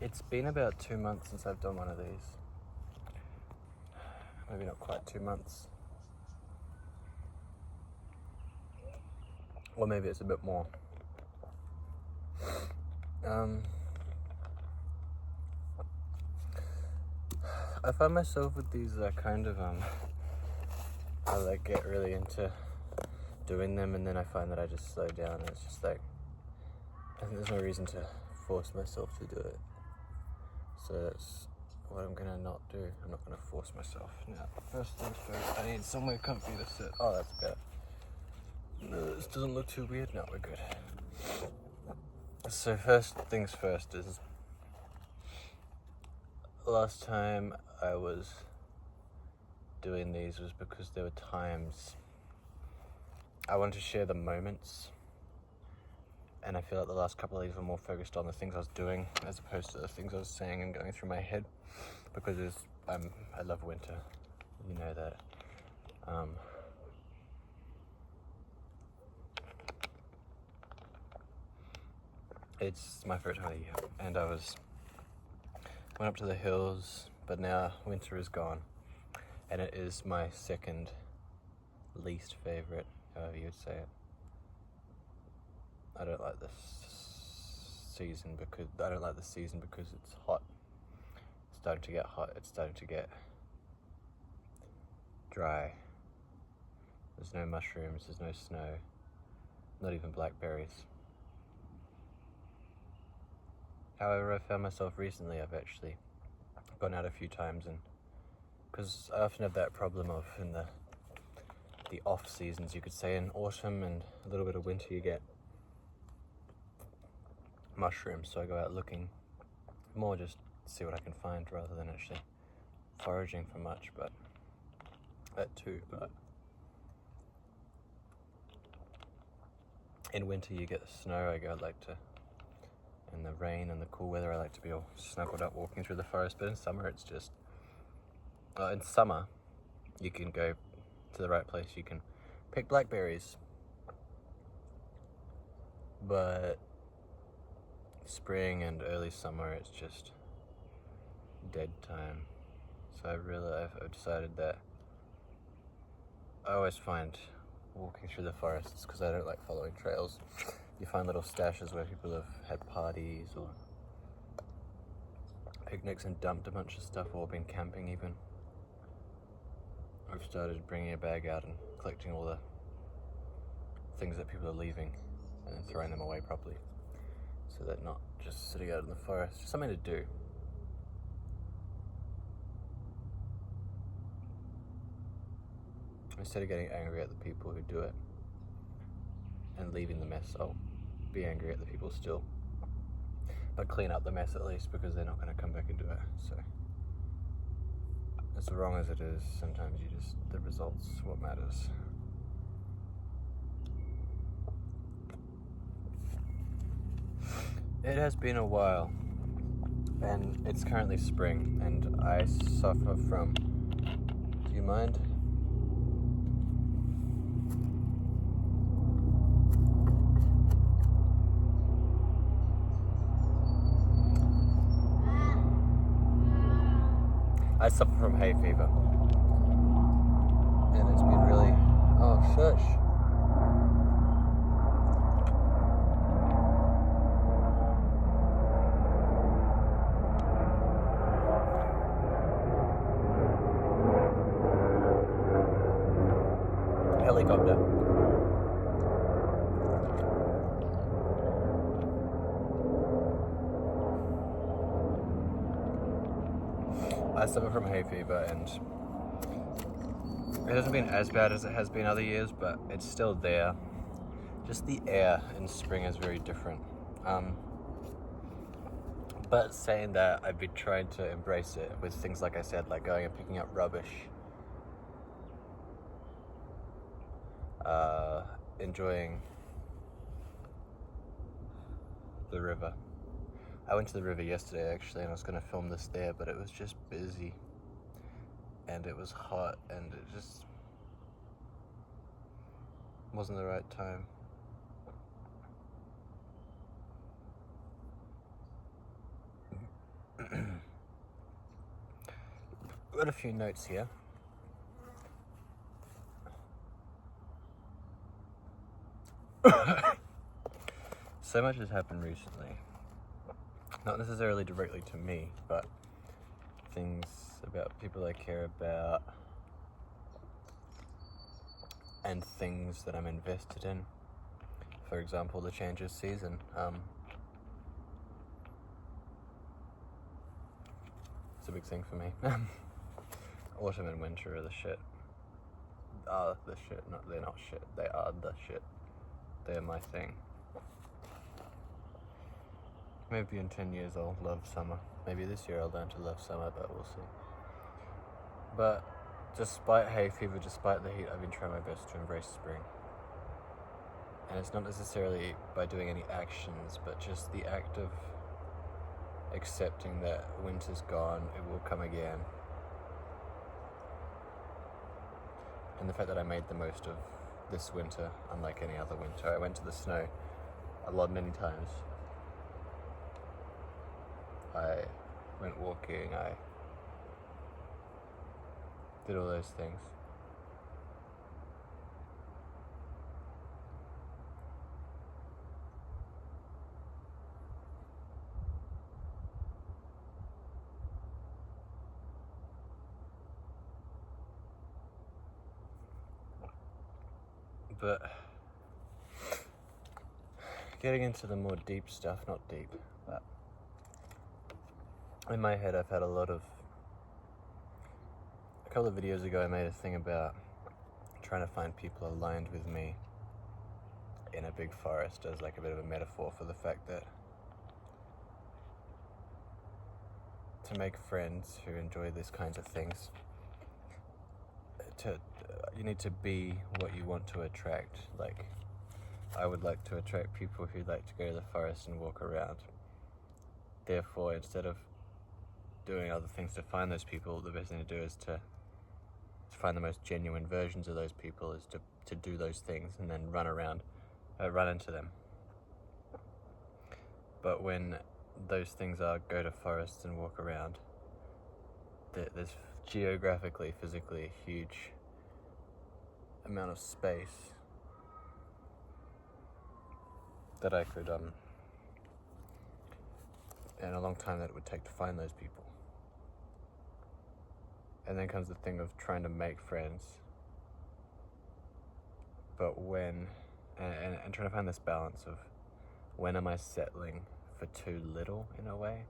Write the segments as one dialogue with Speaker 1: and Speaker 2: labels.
Speaker 1: It's been about 2 months since I've done one of these. Maybe not quite 2 months. Or maybe it's a bit more. I find myself with these I like get really into doing them, and then I find that I just slow down, and it's just like, and there's no reason to force myself to do it. So that's what I'm gonna not do. I'm not gonna force myself. Now, first things first, I need somewhere comfy to sit. Oh, that's better. No, this doesn't look too weird. No, we're good. So first things first is, last time I was doing these was because there were times I wanted to share the moments, and I feel like the last couple of these were more focused on the things I was doing as opposed to the things I was saying and going through my head, because I love winter, you know that. It's my favorite time of the year, and went up to the hills, but now winter is gone, and it is my second least favorite, however you would say it. I don't like this season because it's hot. It's starting to get hot. It's starting to get dry. There's no mushrooms. There's no snow. Not even blackberries. However, I found myself recently, I've actually gone out a few times, and because I often have that problem of, in the off seasons, you could say, in autumn and a little bit of winter, you get mushrooms, so I go out looking more just to see what I can find rather than actually foraging for much, but that too. But in winter you get the snow. In the rain and the cool weather, I like to be all snuggled up walking through the forest, but in summer it's just, in summer you can go to the right place, you can pick blackberries, but spring and early summer it's just dead time. So I've decided that I always find walking through the forests, because I don't like following trails, you find little stashes where people have had parties or picnics and dumped a bunch of stuff, or been camping even. I've started bringing a bag out and collecting all the things that people are leaving and then throwing them away properly, so that not just sitting out in the forest, just something to do. Instead of getting angry at the people who do it and leaving the mess, I'll be angry at the people still, but clean up the mess at least, because they're not going to come back and do it. So as wrong as it is, sometimes the results what matters. It has been a while, and it's currently spring, and I suffer from, do you mind? I suffer from hay fever, and it's been really, oh shush. Helicopter. I suffer from hay fever, and it hasn't been as bad as it has been other years, but it's still there. Just the air in spring is very different. But saying that, I've been trying to embrace it with things like I said, like going and picking up rubbish, enjoying the river. I went to the river yesterday actually, and I was going to film this there, but it was just busy, and it was hot, and it just wasn't the right time. got a few notes here. So much has happened recently. Not necessarily directly to me, but things about people I care about and things that I'm invested in. For example, the change of season. It's a big thing for me. Autumn and winter are the shit. Are the shit. No, they're not shit. They are the shit. They're my thing. Maybe in 10 years I'll love summer. Maybe this year I'll learn to love summer, but we'll see. But despite hay fever, despite the heat, I've been trying my best to embrace spring. And it's not necessarily by doing any actions, but just the act of accepting that winter's gone, it will come again. And the fact that I made the most of this winter, unlike any other winter. I went to the snow many times. I went walking, I did all those things. But getting into the more deep stuff, not deep, but in my head I've had a couple of videos ago I made a thing about trying to find people aligned with me in a big forest as like a bit of a metaphor for the fact that to make friends who enjoy these kinds of things, you need to be what you want to attract. Like, I would like to attract people who like to go to the forest and walk around. Therefore, instead of doing other things to find those people, the best thing to do is to find the most genuine versions of those people, is to do those things and then run into them. But when those things are go to forests and walk around, there's geographically, physically a huge amount of space that I could, and a long time that it would take to find those people. And then comes the thing of trying to make friends, but when, and trying to find this balance of when am I settling for too little in a way,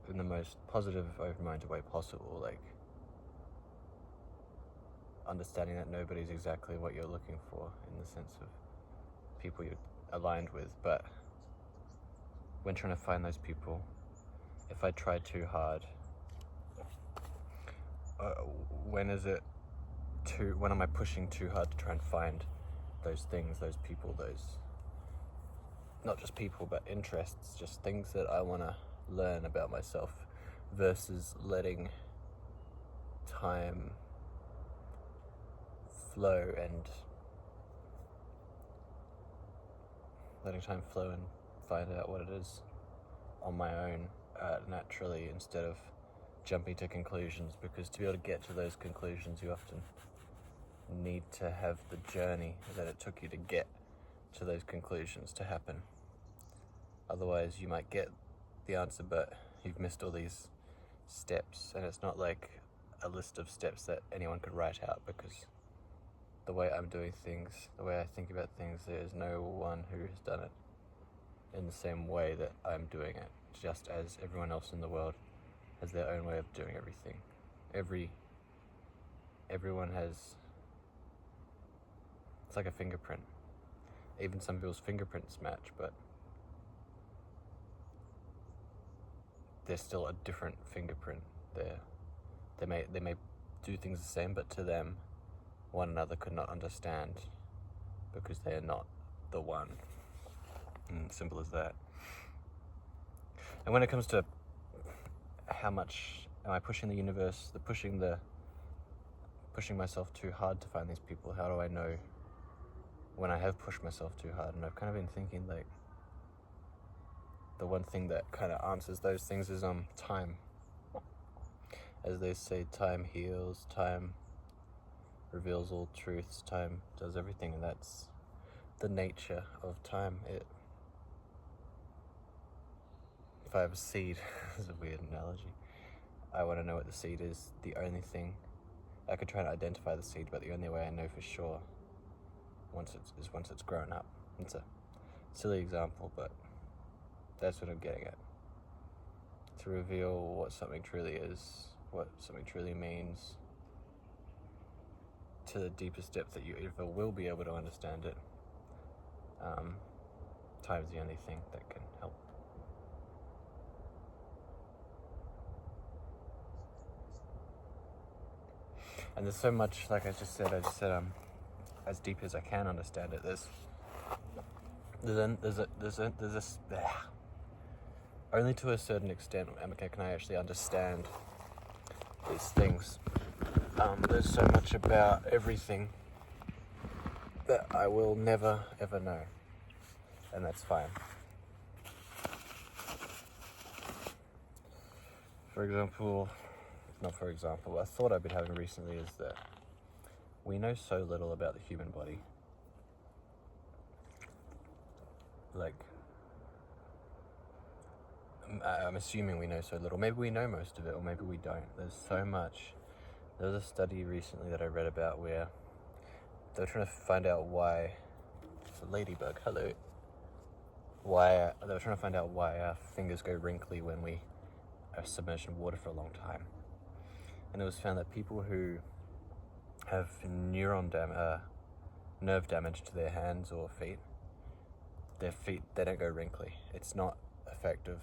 Speaker 1: in the most positive, open-minded way possible, like understanding that nobody's exactly what you're looking for in the sense of people you're aligned with, but when trying to find those people, if I try too hard, when am I pushing too hard to try and find those things, those people, those, not just people, but interests, just things that I want to learn about myself, versus letting time flow and find out what it is on my own, naturally, instead of jumping to conclusions, because to be able to get to those conclusions, you often need to have the journey that it took you to get to those conclusions to happen. Otherwise, you might get the answer, but you've missed all these steps, and it's not like a list of steps that anyone could write out, because the way I'm doing things, the way I think about things, there's no one who has done it in the same way that I'm doing it, just as everyone else in the world has their own way of doing everything. Everyone has, it's like a fingerprint. Even some people's fingerprints match, but they're still a different fingerprint. They may do things the same, but to them, one another could not understand, because they are not the one. Simple as that. And when it comes to how much am I pushing the universe, pushing myself too hard to find these people, how do I know when I have pushed myself too hard? And I've kind of been thinking, like, the one thing that kind of answers those things is time. As they say, time heals, time reveals all truths, time does everything, and that's the nature of time. If I have a seed, this is a weird analogy, I want to know what the seed is. The only thing, I could try and identify the seed, but the only way I know for sure once it's grown up. It's a silly example, but that's what I'm getting at. To reveal what something truly is, what something truly means, to the deepest depth that you ever will be able to understand it. Time's the only thing that can help. And there's so much, like I just said, as deep as I can understand it. Only to a certain extent can I actually understand these things. There's so much about everything that I will never ever know, and that's fine. A thought I've been having recently is that we know so little about the human body. Like, I'm assuming we know so little. Maybe we know most of it, or maybe we don't. There's so much. There was a study recently that I read about where they were trying to find out why, it's a ladybug, hello, they were trying to find out why our fingers go wrinkly when we are submerged in water for a long time. And it was found that people who have nerve damage to their hands or feet, they don't go wrinkly. It's not a fact of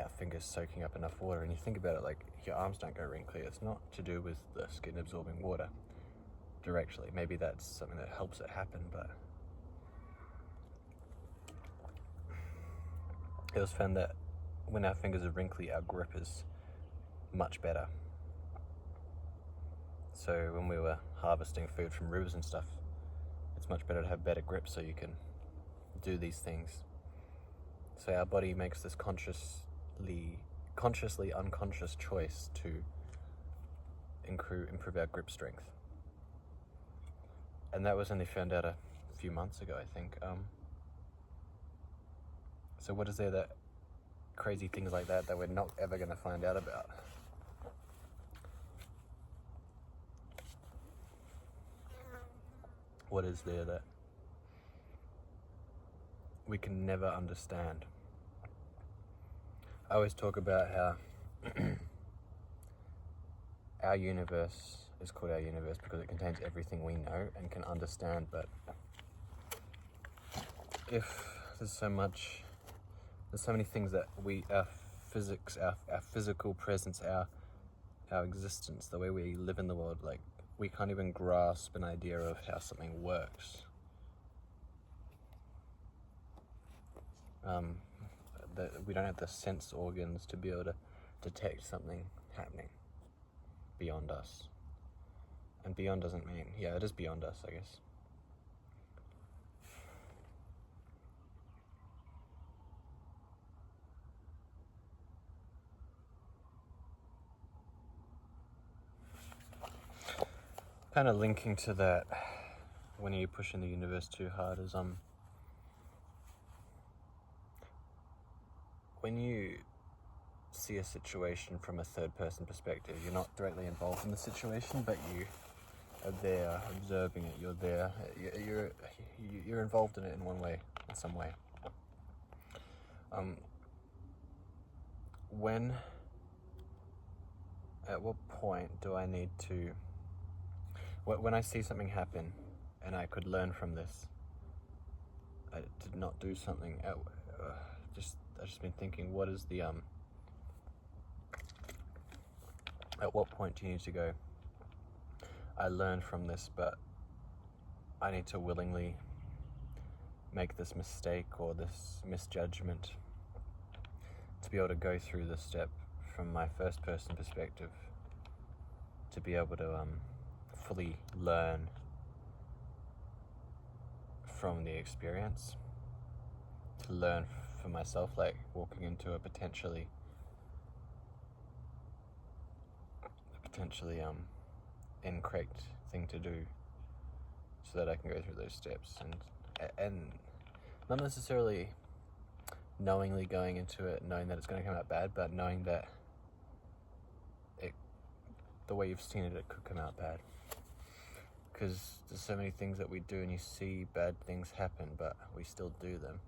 Speaker 1: our fingers soaking up enough water. And you think about it, like, your arms don't go wrinkly. It's not to do with the skin absorbing water directly. Maybe that's something that helps it happen, but it was found that when our fingers are wrinkly, our grip is much better. So when we were harvesting food from rivers and stuff, it's much better to have better grip so you can do these things. So our body makes this consciously unconscious choice to improve our grip strength. And that was only found out a few months ago, I think. So what is there that crazy things like that we're not ever going to find out about? What is there that we can never understand? I always talk about how our universe is called our universe because it contains everything we know and can understand, but if there's so many things that our physics, our physical presence, our existence, the way we live in the world, like, we can't even grasp an idea of how something works. That we don't have the sense organs to be able to detect something happening beyond us. And beyond doesn't mean, yeah, it is beyond us, I guess. Kind of linking to that, when you're pushing the universe too hard, is when you see a situation from a third person perspective, you're not directly involved in the situation, but you are there observing it. You're there, you're involved in it in one way, in some way. At what point do I need to, when I see something happen and I could learn from this, I did not do something, I've just been thinking, what is the, at what point do you need to go, I learned from this, but I need to willingly make this mistake or this misjudgment to be able to go through this step from my first person perspective, to be able to fully learn from the experience, to learn for myself, like walking into a potentially potentially incorrect thing to do, so that I can go through those steps and not necessarily knowingly going into it knowing that it's going to come out bad, but knowing that the way you've seen it, it could come out bad. Because there's so many things that we do and you see bad things happen, but we still do them.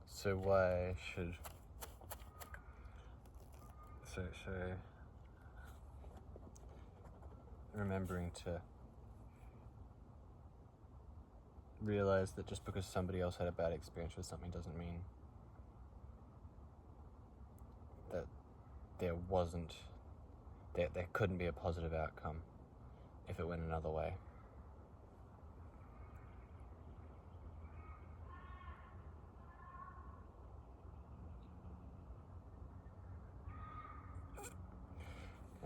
Speaker 1: So why should... So remembering to realize that just because somebody else had a bad experience with something doesn't mean that there couldn't be a positive outcome if it went another way.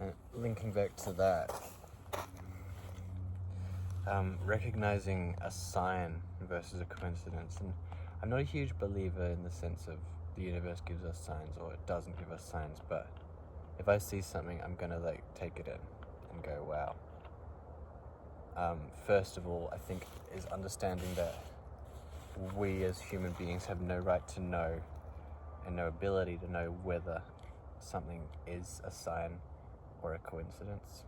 Speaker 1: And linking back to that, recognizing a sign versus a coincidence. And I'm not a huge believer in the sense of the universe gives us signs or it doesn't give us signs, but if I see something, I'm gonna take it in and go, wow. First of all, I think is understanding that we as human beings have no right to know and no ability to know whether something is a sign or a coincidence.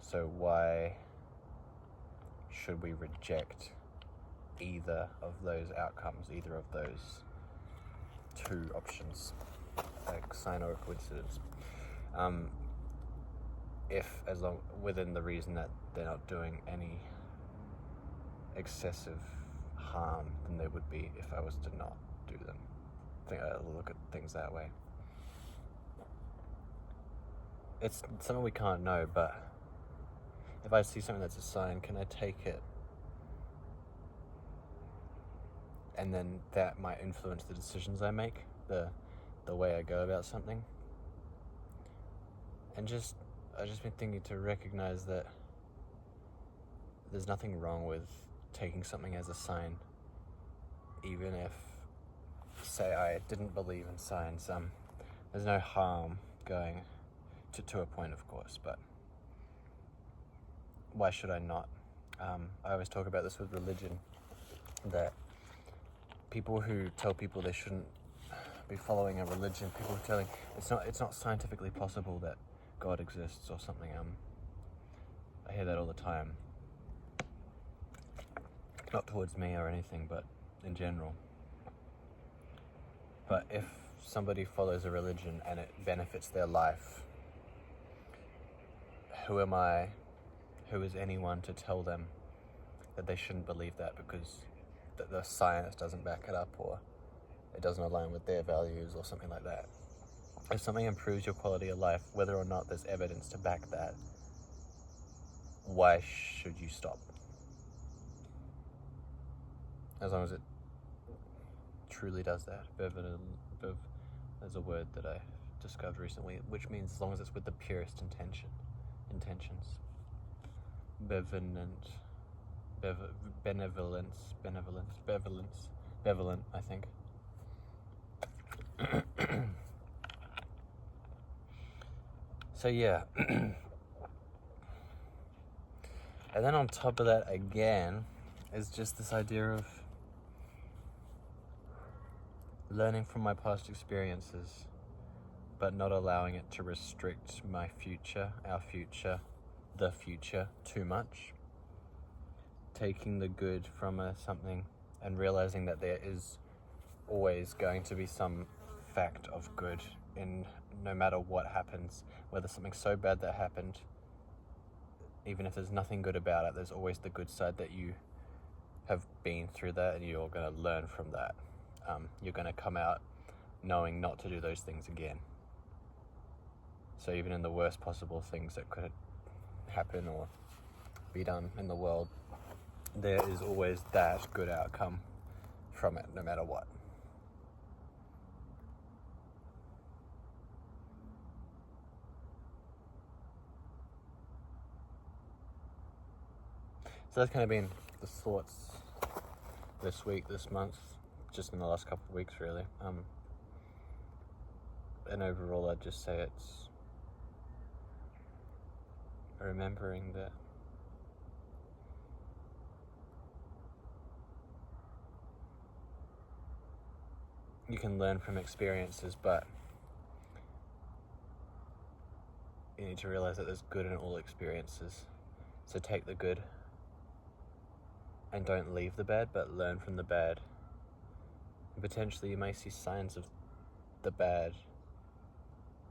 Speaker 1: So why should we reject either of those outcomes, either of those two options, a sign or a coincidence? If, as long within the reason that they're not doing any excessive harm than they would be if I was to not do them. I think I look at things that way. It's something we can't know, but if I see something that's a sign, can I take it? And then that might influence the decisions I make, the way I go about something. And I've just been thinking to recognize that there's nothing wrong with taking something as a sign, even if, say, I didn't believe in signs. There's no harm going to a point, of course, but why should I not? I always talk about this with religion, that people who tell people they shouldn't be following a religion, people who are telling it's not scientifically possible that God exists or something. I hear that all the time. Not towards me or anything, but in general. But if somebody follows a religion and it benefits their life, who am I, who is anyone to tell them that they shouldn't believe that because the science doesn't back it up or it doesn't align with their values or something like that? If something improves your quality of life, whether or not there's evidence to back that, why should you stop? As long as it truly does that. There's a word that I discovered recently, which means as long as it's with the purest intentions. Benevolent, I think. So yeah. And then on top of that again is just this idea of learning from my past experiences, but not allowing it to restrict my future, our future, the future too much. Taking the good from something and realizing that there is always going to be some fact of good in no matter what happens, whether something so bad that happened, even if there's nothing good about it, there's always the good side that you have been through that and you're going to learn from that. You're going to come out knowing not to do those things again. So even in the worst possible things that could happen or be done in the world, there is always that good outcome from it, no matter what. So that's kind of been the thoughts this week, this month, just in the last couple of weeks, really. And overall, I'd just say it's remembering that you can learn from experiences, but you need to realize that there's good in all experiences. So take the good and don't leave the bad, but learn from the bad. And potentially you may see signs of the bad,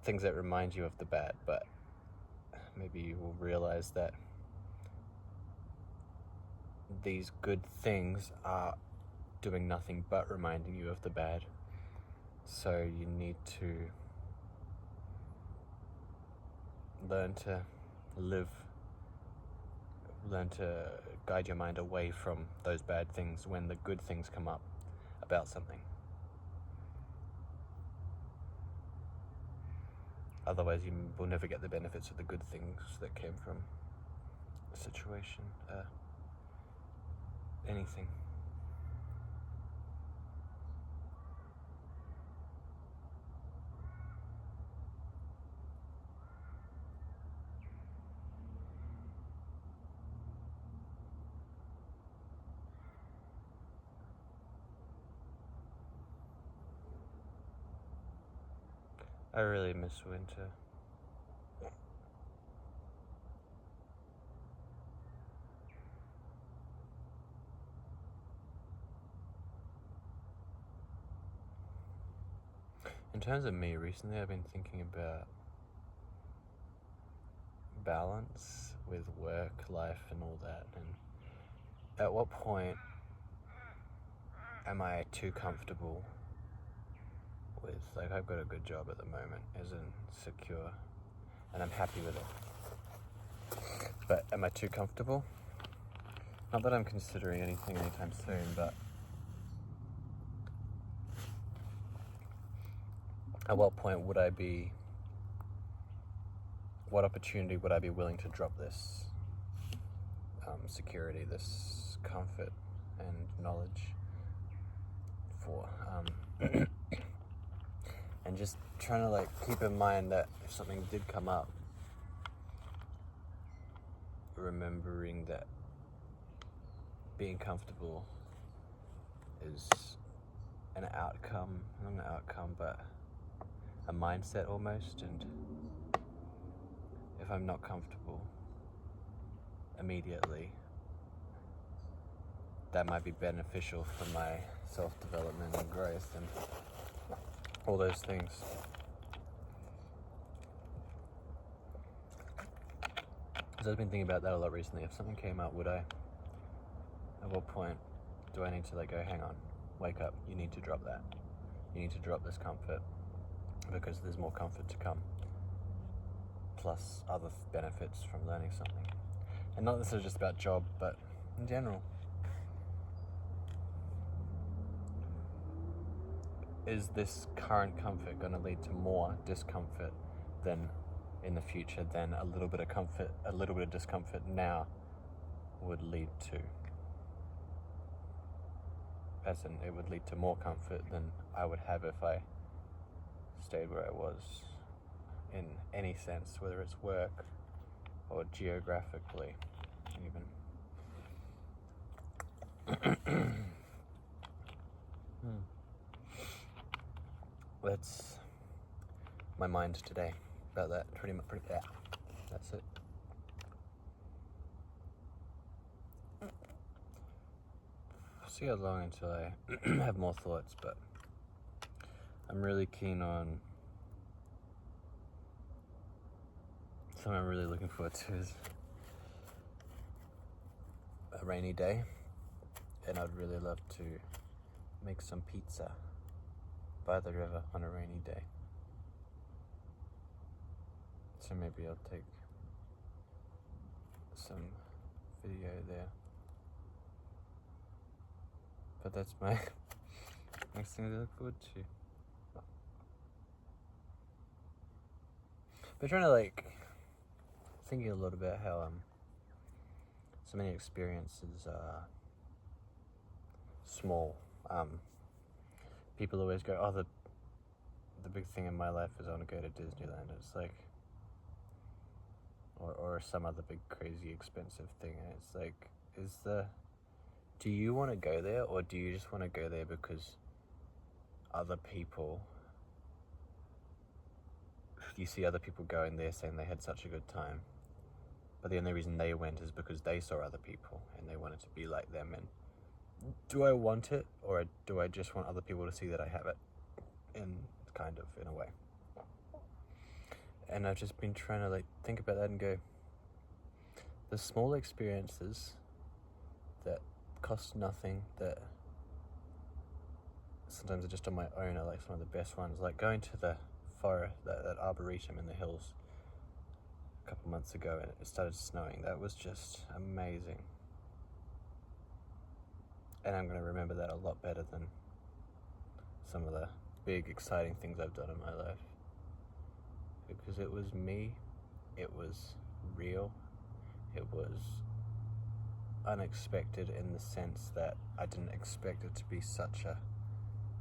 Speaker 1: things that remind you of the bad, but maybe you will realize that these good things are doing nothing but reminding you of the bad. So you need to learn to guide your mind away from those bad things when the good things come up about something. Otherwise, you will never get the benefits of the good things that came from a situation, anything. I really miss winter. In terms of me, recently I've been thinking about balance with work, life, and all that, and at what point am I too comfortable with, like, I've got a good job at the moment, isn't secure, and I'm happy with it. But am I too comfortable? Not that I'm considering anything anytime soon, but at what point would I be, what opportunity would I be willing to drop this security, this comfort and knowledge for? And just trying to, like, keep in mind that if something did come up, remembering that being comfortable is an outcome, not an outcome, but a mindset almost. And if I'm not comfortable immediately, that might be beneficial for my self-development and growth and all those things. So I've been thinking about that a lot recently. If something came up, at what point do I need to, like, go, hang on, wake up, you need to drop that. You need to drop this comfort because there's more comfort to come. Plus other benefits from learning something. And not necessarily just about job, but in general. Is this current comfort going to lead to more discomfort than in the future than a little bit of comfort, a little bit of discomfort now would lead to? As in, it would lead to more comfort than I would have if I stayed where I was in any sense, whether it's work or geographically even. That's my mind today about that. Pretty much, yeah, that's it. See how long until I have more thoughts, but I'm really keen on something I'm really looking forward to is a rainy day, and I'd really love to make some pizza by the river on a rainy day. So maybe I'll take some video there. But that's my next thing to look forward to. But trying to, like, thinking a lot about how so many experiences are small. People always go, oh, the big thing in my life is I want to go to Disneyland. It's like, or some other big crazy expensive thing. And it's like, do you want to go there, or do you just want to go there because other people, you see other people going there saying they had such a good time, but the only reason they went is because they saw other people and they wanted to be like them? And do I want it, or do I just want other people to see that I have it? In a way. And I've just been trying to like think about that and go, the small experiences that cost nothing, that sometimes are just on my own, are like some of the best ones. Like going to the forest, that arboretum in the hills a couple months ago, and it started snowing. That was just amazing. And I'm going to remember that a lot better than some of the big exciting things I've done in my life, because it was me, it was real, it was unexpected in the sense that I didn't expect it to be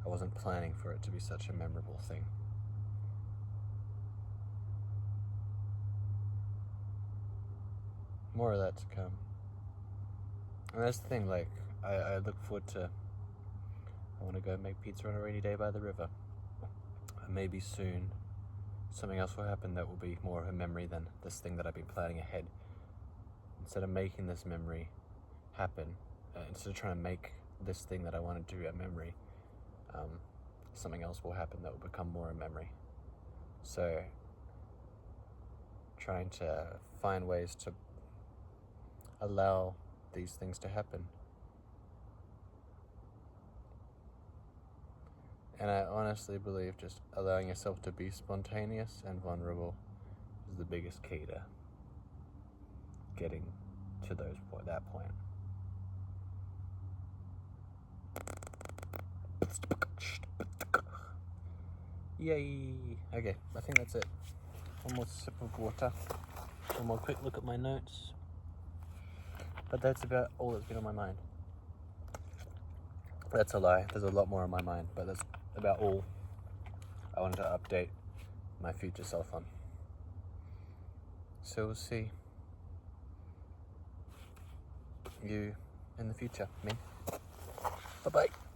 Speaker 1: I wasn't planning for it to be such a memorable thing. More of that to come. And that's the thing, like, I look forward to, I want to go make pizza on a rainy day by the river. Maybe soon something else will happen that will be more of a memory than this thing that I've been planning ahead. Instead of making this memory happen, instead of trying to make this thing that I want to do a memory, something else will happen that will become more a memory. So trying to find ways to allow these things to happen. And I honestly believe just allowing yourself to be spontaneous and vulnerable is the biggest key to getting to that point. Yay! Okay, I think that's it. One more sip of water. One more quick look at my notes. But that's about all that's been on my mind. That's a lie. There's a lot more on my mind, but that's about all I wanted to update my future self on. So we'll see you in the future. Me. Bye-bye.